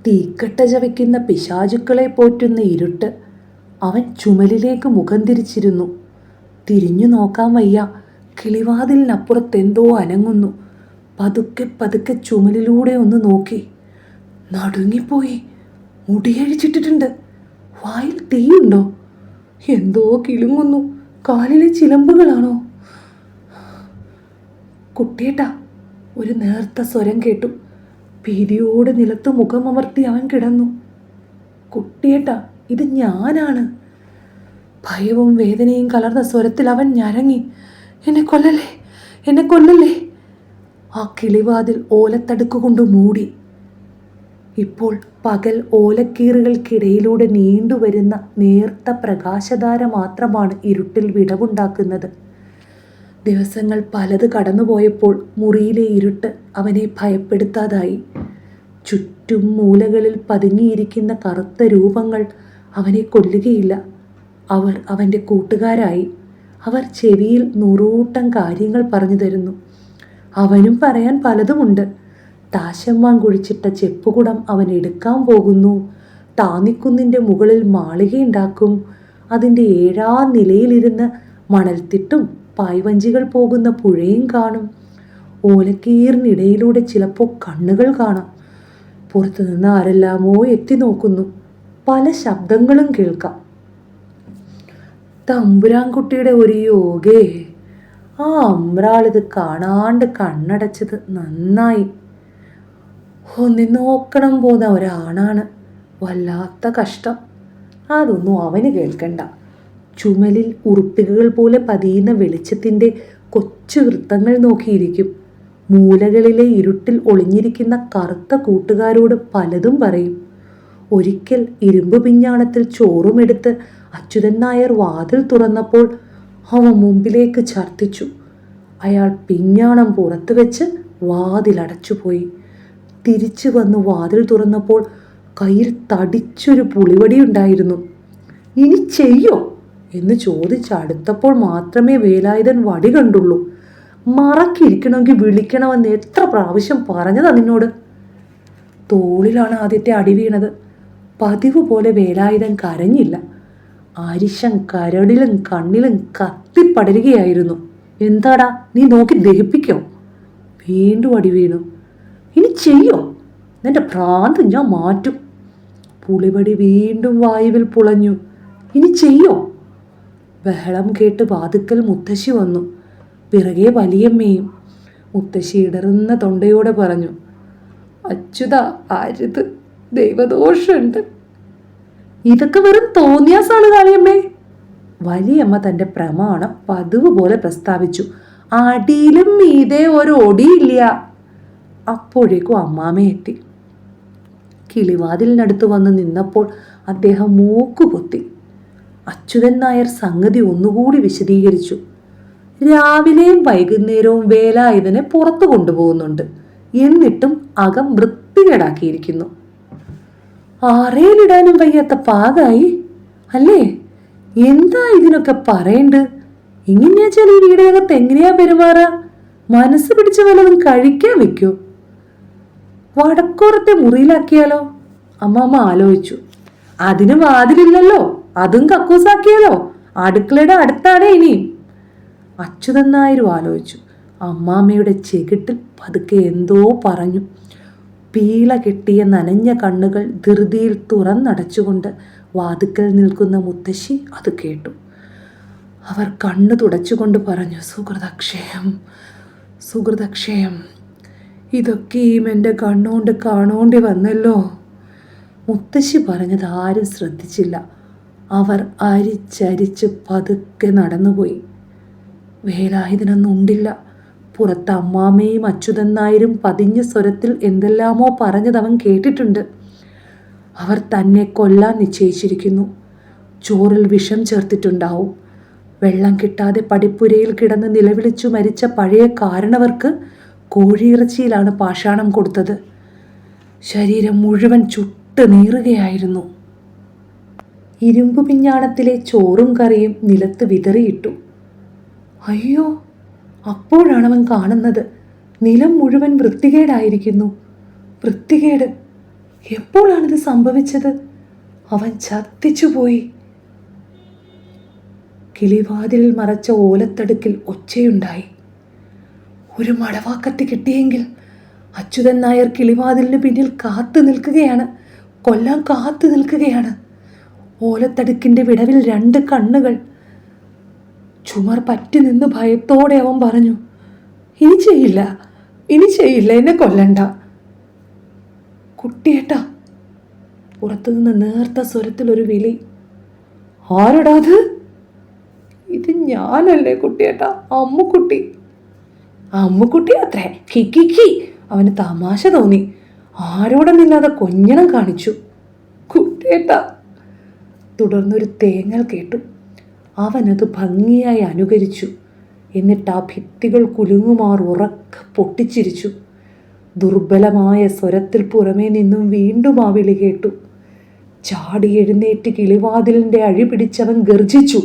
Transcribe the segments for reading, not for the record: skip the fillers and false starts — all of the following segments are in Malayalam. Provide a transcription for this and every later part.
തീക്കട്ട ചവയ്ക്കുന്ന പിശാചുക്കളെ പോറ്റുന്ന ഇരുട്ട്. അവൻ ചുമലിലേക്ക് മുഖം തിരിച്ചിരുന്നു. തിരിഞ്ഞു നോക്കാൻ വയ്യ. കിളിവാതിലിനപ്പുറത്തെന്തോ അനങ്ങുന്നു. പതുക്കെ പതുക്കെ ചുമലിലൂടെ ഒന്ന് നോക്കി. നടുങ്ങിപ്പോയി. മുടിയഴിച്ചിട്ടിട്ടുണ്ട്. വായിൽ തീയുണ്ടോ? എന്തോ കിളുങ്ങുന്നു. കാലിലെ ചിലമ്പുകളാണോ? കുട്ടിയേട്ടാ, ഒരു നേർത്ത സ്വരം കേട്ടു. ഭീതിയോടെ നിലത്ത് മുഖമമർത്തി അവൻ കിടന്നു. കുട്ടിയേട്ടാ, ഇത് ഞാനാണ്. ഭയവും വേദനയും കലർന്ന സ്വരത്തിൽ അവൻ ഞരങ്ങി. എന്നെ കൊല്ലല്ലേ, എന്നെ കൊല്ലല്ലേ. ആ കിളിവാതിൽ ഓലത്തടുക്ക് കൊണ്ട് മൂടി. ഇപ്പോൾ പകൽ ഓലക്കീറുകൾക്കിടയിലൂടെ നീണ്ടുവരുന്ന നേർത്ത പ്രകാശധാര മാത്രമാണ് ഇരുട്ടിൽ വിടവുണ്ടാക്കുന്നത്. ദിവസങ്ങൾ പലത് കടന്നുപോയപ്പോൾ മുറിയിലെ ഇരുട്ട് അവനെ ഭയപ്പെടുത്താതായി. ചുറ്റും മൂലകളിൽ പതുങ്ങിയിരിക്കുന്ന കറുത്ത രൂപങ്ങൾ അവനെ കൊല്ലുകയില്ല. അവർ അവൻ്റെ കൂട്ടുകാരായി. അവർ ചെവിയിൽ നൂറൂട്ടം കാര്യങ്ങൾ പറഞ്ഞു തരുന്നു. അവനും പറയാൻ പലതുമുണ്ട്. താശമ്മാൻ കുഴിച്ചിട്ട ചെപ്പുകുടം അവൻ എടുക്കാൻ പോകുന്നു. താന്നിക്കുന്നിൻ്റെ മുകളിൽ മാളികയുണ്ടാക്കും. അതിൻ്റെ 7ാം നിലയിലിരുന്ന് മണൽത്തിട്ടും പായ്വഞ്ചികൾ പോകുന്ന പുഴയും കാണും. ഓലക്കീറിനിടയിലൂടെ ചിലപ്പോൾ കണ്ണുകൾ കാണാം. പുറത്തുനിന്ന് ആരെല്ലാമോ എത്തി നോക്കുന്നു. പല ശബ്ദങ്ങളും കേൾക്കാം. തമ്പുരാൻകുട്ടിയുടെ ഒരു യോഗേ. ആ അമ്രാളിത് കാണാണ്ട് കണ്ണടച്ചത് നന്നായി. ഒന്നി നോക്കണം പോന്ന ഒരാണാണ്. വല്ലാത്ത കഷ്ടം. അതൊന്നും അവന് കേൾക്കണ്ട. ചുമലിൽ ഉറുപ്പികകൾ പോലെ പതിയുന്ന വെളിച്ചത്തിൻ്റെ കൊച്ചു വൃത്തങ്ങൾ നോക്കിയിരിക്കും. മൂലകളിലെ ഇരുട്ടിൽ ഒളിഞ്ഞിരിക്കുന്ന കറുത്ത കൂട്ടുകാരോട് പലതും പറയും. ഒരിക്കൽ ഇരുമ്പ് പിഞ്ഞാണത്തിൽ ചോറുമെടുത്ത് അച്യുതൻ നായർ വാതിൽ തുറന്നപ്പോൾ അവൻ മുമ്പിലേക്ക് ഛർദ്ദിച്ചു. അയാൾ പിഞ്ഞാണം പുറത്തു വെച്ച് വാതിലടച്ചുപോയി. തിരിച്ചു വന്ന് വാതിൽ തുറന്നപ്പോൾ കയ്യിൽ തടിച്ചൊരു പുളിവടി ഉണ്ടായിരുന്നു. ഇനി ചെയ്യോ എന്ന് ചോദിച്ചടുത്തപ്പോൾ മാത്രമേ വേലായുധൻ വടി കണ്ടുള്ളൂ. മറക്കിരിക്കണമെങ്കിൽ വിളിക്കണമെന്ന് എത്ര പ്രാവശ്യം പറഞ്ഞതാ നിന്നോട്. തോളിലാണ് ആദ്യത്തെ അടി വീണത്. പതിവ് പോലെ വേലായുധൻ കരഞ്ഞില്ല. അരിശം കരടിലും കണ്ണിലും കത്തിപ്പടരുകയായിരുന്നു. എന്താടാ, നീ നോക്കി ദഹിപ്പിക്കോ? വീണ്ടും അടി വീണു. ഇനി ചെയ്യോ? നിന്റെ ഭ്രാന്ത് ഞാൻ മാറ്റും. പുളിവടി വീണ്ടും വായുവിൽ പുളഞ്ഞു. ഇനി ചെയ്യോ? ബഹളം കേട്ട് വാതുക്കൽ മുത്തശ്ശി വന്നു. പിറകെ വലിയമ്മയും. മുത്തശ്ശി ഇടറുന്ന തൊണ്ടയോടെ പറഞ്ഞു, അച്യുത, അരുത്, ദൈവദോഷമുണ്ട്. ഇതൊക്കെ വെറും തോന്നിയാസാണ് കാളിയമ്മേ. വലിയമ്മ തൻ്റെ പ്രമാണം പതിവ് പോലെ പ്രസ്താവിച്ചു. അടിയിലും മീതെ ഒരു ഒടിയില്ല. അപ്പോഴേക്കും അമ്മാമ എത്തി. കിളിവാതിലിനടുത്ത് വന്ന് നിന്നപ്പോൾ അദ്ദേഹം മൂക്കുപൊത്തി. അച്യുതൻ നായർ സംഗതി ഒന്നുകൂടി വിശദീകരിച്ചു. രാവിലെയും വൈകുന്നേരവും വേലായുധനെ പുറത്തു കൊണ്ടുപോകുന്നുണ്ട്. എന്നിട്ടും അകം വൃത്തികേടാക്കിയിരിക്കുന്നു. ആറേലിടാനും വയ്യാത്ത പാകായി അല്ലേ? എന്താ ഇതിനൊക്കെ പറയണ്ട്? ഇങ്ങനെയാച്ചാൽ ഈ വീടിനകത്ത് എങ്ങനെയാ പെരുമാറാ? മനസ്സ് പിടിച്ച വല്ലതും കഴിക്കാൻ വെക്കോ? വടക്കോറത്തെ മുറിയിലാക്കിയാലോ? അമ്മാമ്മ ആലോചിച്ചു. അതിന് വാതിലില്ലല്ലോ, അതും കക്കൂസാക്കിയാലോ? അടുക്കളയുടെ അടുത്താണ് ഇനിയും. അച്യുതൻ നായരും ആലോചിച്ചു. അമ്മാമ്മയുടെ ചെകിട്ടിൽ പതുക്കെ എന്തോ പറഞ്ഞു. പീള കെട്ടിയ നനഞ്ഞ കണ്ണുകൾ ധൃതിയിൽ തുറന്നടച്ചുകൊണ്ട് വാതുക്കൽ നിൽക്കുന്ന മുത്തശ്ശി അത് കേട്ടു. അവർ കണ്ണു തുടച്ചുകൊണ്ട് പറഞ്ഞു, സുഹൃതക്ഷയം, സുഹൃതക്ഷയം. ഇതൊക്കെയും എൻ്റെ കണ്ണുകൊണ്ട് കാണോണ്ടി വന്നല്ലോ. മുത്തശ്ശി പറഞ്ഞത് ആരും ശ്രദ്ധിച്ചില്ല. അവർ അരിച്ചരിച്ച് പതുക്കെ നടന്നുപോയി. വേലായുധനൊന്നും ഉണ്ടില്ല. പുറത്ത് അമ്മാമ്മയും അച്യുതൻ നായരും പതിഞ്ഞ സ്വരത്തിൽ എന്തെല്ലാമോ പറഞ്ഞതവൻ കേട്ടിട്ടുണ്ട്. അവർ തന്നെ കൊല്ലാൻ നിശ്ചയിച്ചിരിക്കുന്നു. ചോറിൽ വിഷം ചേർത്തിട്ടുണ്ടാവും. വെള്ളം കിട്ടാതെ പടിപ്പുരയിൽ കിടന്ന് നിലവിളിച്ചു മരിച്ച പഴയ കാരണവർക്ക് കോഴിയിറച്ചിയിലാണ് പാഷാണം കൊടുത്തത്. ശരീരം മുഴുവൻ ചുട്ട് നീറുകയായിരുന്നു. ഇരുമ്പു പിഞ്ഞാണത്തിലെ ചോറും കറിയും നിലത്ത് വിതറിയിട്ടു. അയ്യോ, അപ്പോഴാണവൻ കാണുന്നത് നിലം മുഴുവൻ വൃത്തികേടായിരിക്കുന്നു. വൃത്തികേട്. എപ്പോഴാണിത് സംഭവിച്ചത്? അവൻ ചത്തിച്ചുപോയി. കിളിവാതിലിൽ മറച്ച ഓലത്തടുക്കിൽ ഒച്ചയുണ്ടായി. ഒരു മടവാക്കത്തി കിട്ടിയെങ്കിൽ. അച്യുതൻ നായർ കിളിവാതിലിന് പിന്നിൽ കാത്തു നിൽക്കുകയാണ്, കൊല്ലാൻ കാത്തു നിൽക്കുകയാണ്. ഓലത്തടുക്കിൻ്റെ വിടവിൽ 2 കണ്ണുകൾ. ചുമർ പറ്റി നിന്ന് ഭയത്തോടെ അവൻ പറഞ്ഞു, ഇനി ചെയ്യില്ല, ഇനി ചെയ്യില്ല, എന്നെ കൊല്ലണ്ട. കുട്ടിയേട്ടാ. പുറത്തുനിന്ന് നേർത്ത സ്വരത്തിൽ ഒരു വിളി. ആരടാത്? ഇത് ഞാനല്ലേ കുട്ടിയേട്ടാ, അമ്മുക്കുട്ടി. അമ്മുക്കുട്ടി അത്രേ. ഹിക്കിക്കി. അവന് തമാശ തോന്നി. ആരോടൊന്നില്ലാതെ കൊഞ്ഞണം കാണിച്ചു. കുട്ടിയേട്ടാ. തുടർന്നൊരു തേങ്ങൽ കേട്ടു. അവനത് ഭംഗിയായി അനുകരിച്ചു. എന്നിട്ട് ആ ഭിത്തികൾ കുലുങ്ങുമാർ ഉറക്കെ പൊട്ടിച്ചിരിച്ചു. ദുർബലമായ സ്വരത്തിൽ പുറമേ നിന്നും വീണ്ടും ആ വിളി കേട്ടു. ചാടി എഴുന്നേറ്റ് കിളിവാതിലിൻ്റെ അഴി പിടിച്ചവൻ ഗർജിച്ചു,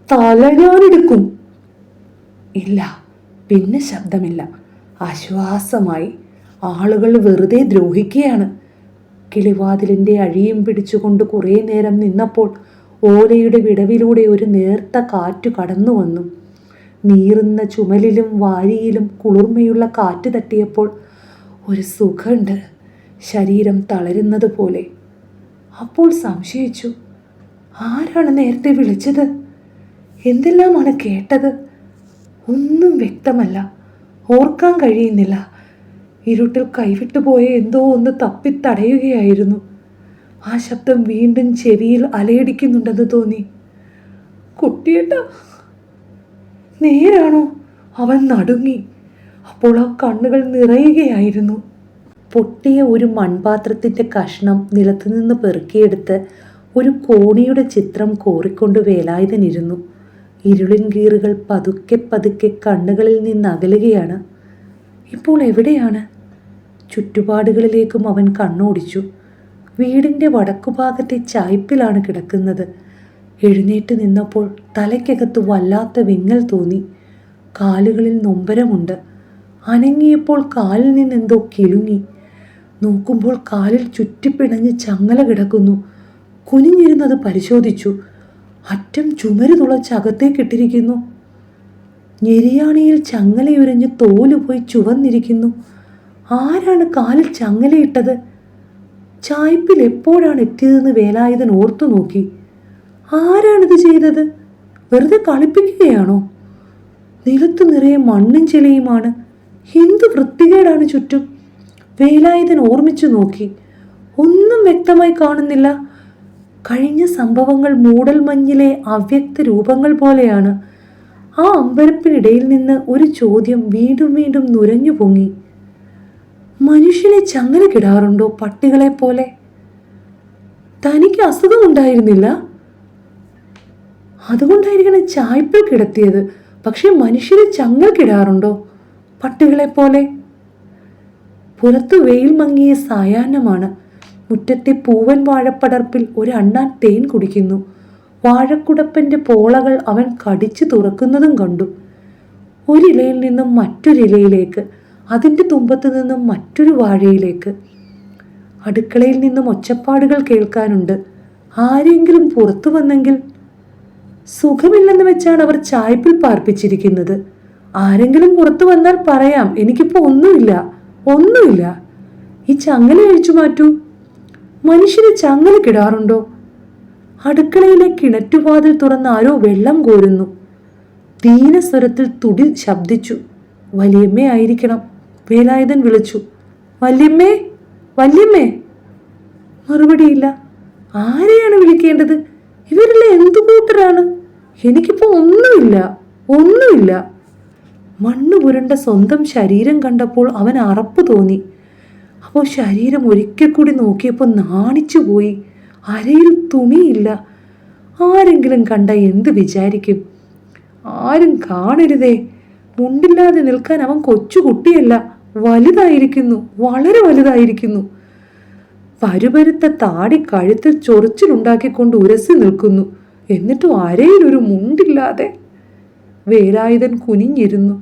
തല ഞാനെടുക്കും. ഇല്ല, പിന്നെ ശബ്ദമില്ല. ആശ്വാസമായി. ആളുകൾ വെറുതെ ദ്രോഹിക്കുകയാണ്. കിളിവാതിലിൻ്റെ അഴിയും പിടിച്ചുകൊണ്ട് കുറേ നേരം നിന്നപ്പോൾ ഓലയുടെ വിടവിലൂടെ ഒരു നേർത്ത കാറ്റ് കടന്നു വന്നു. നീറുന്ന ചുമലിലും വാരിയിലും കുളിർമയുള്ള കാറ്റ് തട്ടിയപ്പോൾ ഒരു സുഖമുണ്ട്, ശരീരം തളരുന്നത് പോലെ. അപ്പോൾ സംശയിച്ചു, ആരാണ് നേരത്തെ വിളിച്ചത്? എന്തെല്ലാമാണ് കേട്ടത്? ഒന്നും വ്യക്തമല്ല, ഓർക്കാൻ കഴിയുന്നില്ല. ഇരുട്ടിൽ കൈവിട്ടുപോയ എന്തോ ഒന്ന് തപ്പിത്തടയുകയായിരുന്നു. ആ ശബ്ദം വീണ്ടും ചെവിയിൽ അലയടിക്കുന്നുണ്ടെന്ന് തോന്നി. കുട്ടിയേട്ടാ. നേരാണോ? അവൻ നടുങ്ങി. അപ്പോൾ ആ കണ്ണുകൾ നിറയുകയായിരുന്നു. പൊട്ടിയ ഒരു മൺപാത്രത്തിൻ്റെ കഷ്ണം നിലത്തുനിന്ന് പെറുക്കിയെടുത്ത് ഒരു കോണിയുടെ ചിത്രം കോറിക്കൊണ്ട് വേലായുധനിരുന്നു. ഇരുളിൻ ഗീറുകൾ പതുക്കെ പതുക്കെ കണ്ണുകളിൽ നിന്ന് അകലുകയാണ്. ഇപ്പോൾ എവിടെയാണ്? ചുറ്റുപാടുകളിലേക്കും അവൻ കണ്ണോടിച്ചു. വീടിൻ്റെ വടക്കുഭാഗത്തെ ചായ്പിലാണ് കിടക്കുന്നത്. എഴുന്നേറ്റ് നിന്നപ്പോൾ തലയ്ക്കകത്ത് വല്ലാത്ത വിങ്ങൽ തോന്നി. കാലുകളിൽ നൊമ്പരമുണ്ട്. അനങ്ങിയപ്പോൾ കാലിൽ നിന്നെന്തോ കിളുങ്ങി. നോക്കുമ്പോൾ കാലിൽ ചുറ്റിപ്പിണഞ്ഞ് ചങ്ങല കിടക്കുന്നു. കുനിഞ്ഞിരുന്നത് പരിശോധിച്ചു. അറ്റം ചുമര് തുളച്ച് അകത്തേക്കിട്ടിരിക്കുന്നു. ഞെരിയാണിയിൽ ചങ്ങലയുരഞ്ഞ് തോലുപോയി ചുവന്നിരിക്കുന്നു. ആരാണ് കാലിൽ ചങ്ങലയിട്ടത്? ചായ്പിൽ എപ്പോഴാണ് എത്തിയതെന്ന് വേലായുധൻ ഓർത്തു നോക്കി. ആരാണിത് ചെയ്തത്? വെറുതെ കളിപ്പിക്കുകയാണോ? നിലത്തു നിറയെ മണ്ണും ചെളിയുമാണ്. എന്ത് വൃത്തികേടാണ് ചുറ്റും. വേലായുധൻ ഓർമ്മിച്ചു നോക്കി. ഒന്നും വ്യക്തമായി കാണുന്നില്ല. കഴിഞ്ഞ സംഭവങ്ങൾ മൂടൽമഞ്ഞിലെ അവ്യക്ത രൂപങ്ങൾ പോലെയാണ്. ആ അമ്പരപ്പിനിടയിൽ നിന്ന് ഒരു ചോദ്യം വീണ്ടും വീണ്ടും നുരഞ്ഞു പൊങ്ങി. മനുഷ്യനെ ചങ്ങല കിടാറുണ്ടോ പട്ടികളെ പോലെ? തനിക്ക് അസുഖമുണ്ടായിരുന്നില്ല, അതുകൊണ്ടായിരിക്കണം ചായ്പിൽ കിടത്തിയത്. പക്ഷെ മനുഷ്യരെ ചങ്ങല കിടാറുണ്ടോ പട്ടികളെ പോലെ? പുറത്തു വെയിൽ മങ്ങിയ സായാഹ്നമാണ്. മുറ്റത്തെ പൂവൻ വാഴപ്പടർപ്പിൽ ഒരു അണ്ണാൻ തേൻ കുടിക്കുന്നു. വാഴക്കുടപ്പൻ്റെ പോളകൾ അവൻ കടിച്ചു തുറക്കുന്നതും കണ്ടു. ഒരിലയിൽ നിന്നും മറ്റൊരിലയിലേക്ക്, അതിൻ്റെ തുമ്പത്ത് നിന്നും മറ്റൊരു വാഴയിലേക്ക്. അടുക്കളയിൽ നിന്നും ഒച്ചപ്പാടുകൾ കേൾക്കാനുണ്ട്. ആരെങ്കിലും പുറത്തു വന്നെങ്കിൽ. സുഖമില്ലെന്ന് വെച്ചാണ് അവർ ചായ്പിൽ പാർപ്പിച്ചിരിക്കുന്നത്. ആരെങ്കിലും പുറത്തു വന്നാൽ പറയാം, എനിക്കിപ്പോൾ ഒന്നുമില്ല, ഒന്നുമില്ല. ഈ ചങ്ങല അഴിച്ചു മാറ്റൂ. മനുഷ്യന് ചങ്ങല കിടാറുണ്ടോ? അടുക്കളയിലെ കിണറ്റുവാതിൽ തുറന്ന് ആരോ വെള്ളം കോരുന്നു. ദീനസ്വരത്തിൽ തുടി ശബ്ദിച്ചു. വല്യമ്മേ ആയിരിക്കണം. വേലായുധൻ വിളിച്ചു, വല്യമ്മേ, വല്യമ്മേ. മറുപടിയില്ല. ആരെയാണ് വിളിക്കേണ്ടത്? ഇവരെല്ലാം എന്തു കൂട്ടരാണ്? എനിക്കിപ്പോൾ ഒന്നുമില്ല, ഒന്നുമില്ല. മണ്ണ് പുരണ്ട സ്വന്തം ശരീരം കണ്ടപ്പോൾ അവൻ അറപ്പ് തോന്നി. അപ്പോൾ ശരീരം ഒരിക്കൽ കൂടി നോക്കിയപ്പോൾ നാണിച്ചു പോയി. അരയിൽ തുണിയില്ല. ആരെങ്കിലും കണ്ട എന്ത് വിചാരിക്കും? ആരും കാണരുതേ. മുണ്ടില്ലാതെ നിൽക്കാൻ അവൻ കൊച്ചുകുട്ടിയല്ല, വലുതായിരിക്കുന്നു, വളരെ വലുതായിരിക്കുന്നു. പരുപരുത്ത താടി കഴുത്തിൽ ചൊറിച്ചിലുണ്ടാക്കിക്കൊണ്ട് ഉരസി നിൽക്കുന്നു. എന്നിട്ടും അരയിലൊരു മുണ്ടില്ലാതെ. വേലായുധൻ കുനിഞ്ഞിരുന്നു.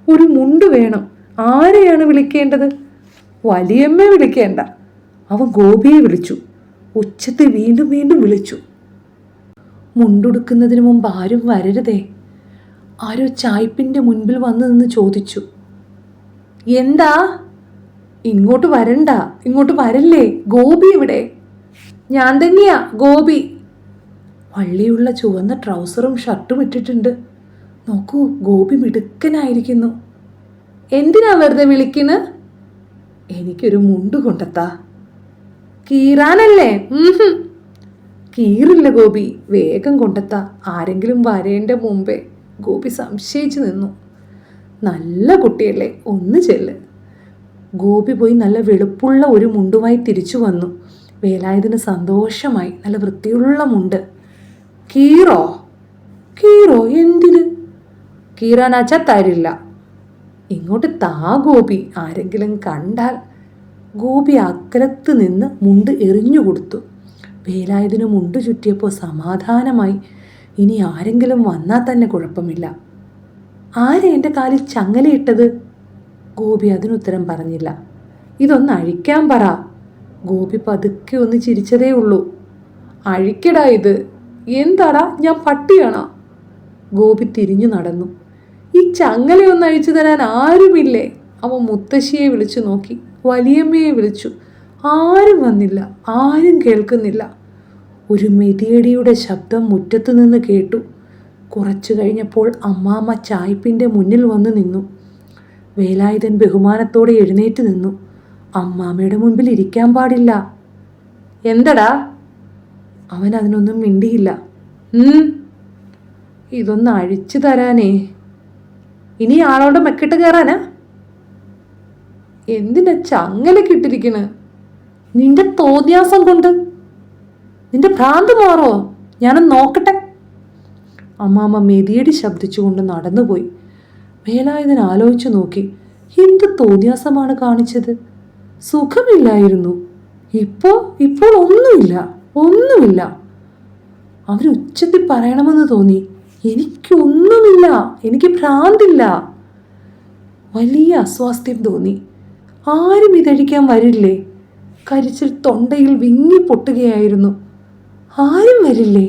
ഒരു മുണ്ട് വേണം. ആരെയാണ് വിളിക്കേണ്ടത്? വലിയമ്മ വിളിക്കേണ്ട. അവൻ ഗോപിയെ വിളിച്ചു. ഉച്ചത്തിൽ വീണ്ടും വീണ്ടും വിളിച്ചു. മുണ്ടുടുക്കുന്നതിന് മുമ്പ് ആരും വരരുതേ. ആരോ ചായ്പിൻ്റെ മുൻപിൽ വന്നു നിന്ന് ചോദിച്ചു. എന്താ? ഇങ്ങോട്ട് വരണ്ട, ഇങ്ങോട്ട് വരല്ലേ. ഗോപി എവിടെ? ഞാൻ തന്നെയാ ഗോപി. വള്ളിയുള്ള ചുവന്ന ട്രൗസറും ഷർട്ടും ഇട്ടിട്ടുണ്ട്. നോക്കൂ, ഗോപി മിടുക്കനായിരിക്കുന്നു. എന്തിനാ വെറുതെ വിളിക്കണ്? എനിക്കൊരു മുണ്ട് കൊണ്ടെത്താ. കീറാനല്ലേ? കീറില്ല ഗോപി, വേഗം കൊണ്ടെത്താ. ആരെങ്കിലും വരേണ്ട മുമ്പേ. ഗോപി സംശയിച്ചു നിന്നു. നല്ല കുട്ടിയല്ലേ, ഒന്ന് ചെല്ല്. ഗോപി പോയി നല്ല വെളുപ്പുള്ള ഒരു മുണ്ടുമായി തിരിച്ചു വന്നു. വേലായുധന് സന്തോഷമായി. നല്ല വൃത്തിയുള്ള മുണ്ട്. കീറോ? കീറോ? എന്തിന്? കീറാനാച്ചാ തരില്ല. ഇങ്ങോട്ട് താ ഗോപി, ആരെങ്കിലും കണ്ടാൽ. ഗോപി അക്കലത്ത് നിന്ന് മുണ്ട് എറിഞ്ഞു കൊടുത്തു. വേലായുധന് മുണ്ട് ചുറ്റിയപ്പോൾ സമാധാനമായി. ഇനി ആരെങ്കിലും വന്നാൽ തന്നെ കുഴപ്പമില്ല. ആരെ എൻ്റെ കാലിൽ ചങ്ങലയിട്ടത്? ഗോപി അതിനുത്തരം പറഞ്ഞില്ല. ഇതൊന്ന് അഴിക്കാൻ പറ. ഗോപി പതുക്കെ ഒന്ന് ചിരിച്ചതേ ഉള്ളൂ. അഴിക്കടാ ഇത്. എന്താടാ, ഞാൻ പട്ടിയാണോ? ഗോപി തിരിഞ്ഞു നടന്നു. ഈ ചങ്ങലയൊന്ന് അഴിച്ചു തരാൻ ആരുമില്ലേ? അവൻ മുത്തശ്ശിയെ വിളിച്ചു നോക്കി, വലിയമ്മയെ വിളിച്ചു. ആരും വന്നില്ല, ആരും കേൾക്കുന്നില്ല. ഒരു മെതിയടിയുടെ ശബ്ദം മുറ്റത്തു നിന്ന് കേട്ടു. കുറച്ചു കഴിഞ്ഞപ്പോൾ അമ്മാമ്മ ചായ്പിൻ്റെ മുന്നിൽ വന്ന് നിന്നു. വേലായുധൻ ബഹുമാനത്തോടെ എഴുന്നേറ്റ് നിന്നു. അമ്മാമ്മയുടെ മുൻപിൽ ഇരിക്കാൻ പാടില്ല. എന്തടാ? അവൻ അതിനൊന്നും മിണ്ടിയില്ല. ഇതൊന്ന് അഴിച്ചു തരാനേ. ഇനി ആളോട് മെക്കിട്ട് കയറാനാ? എന്തിനാ ചങ്ങലൊക്കെ ഇട്ടിരിക്കണ്? നിന്റെ തോന്നിയാസം കൊണ്ട് നിന്റെ ഭ്രാന്ത് മാറോ? ഞാനൊന്ന് നോക്കട്ടെ. അമ്മാമ്മ മെതിയടി ശബ്ദിച്ചുകൊണ്ട് നടന്നുപോയി. വേലായുധൻ ആലോചിച്ചു നോക്കി. എന്ത് തോന്നിയാസമാണ് കാണിച്ചത്? സുഖമില്ലായിരുന്നു. ഇപ്പോൾ ഒന്നുമില്ല. അവൻ ഉച്ചത്തിൽ പറയണമെന്ന് തോന്നി. എനിക്കൊന്നുമില്ല, എനിക്ക് ഭ്രാന്തില്ല. വലിയ അസ്വാസ്ഥ്യം തോന്നി. ആരും ഇതഴിക്കാൻ വരില്ലേ? കരിച്ചിൽ തൊണ്ടയിൽ വിങ്ങി പൊട്ടുകയായിരുന്നു. ആരും വരില്ലേ?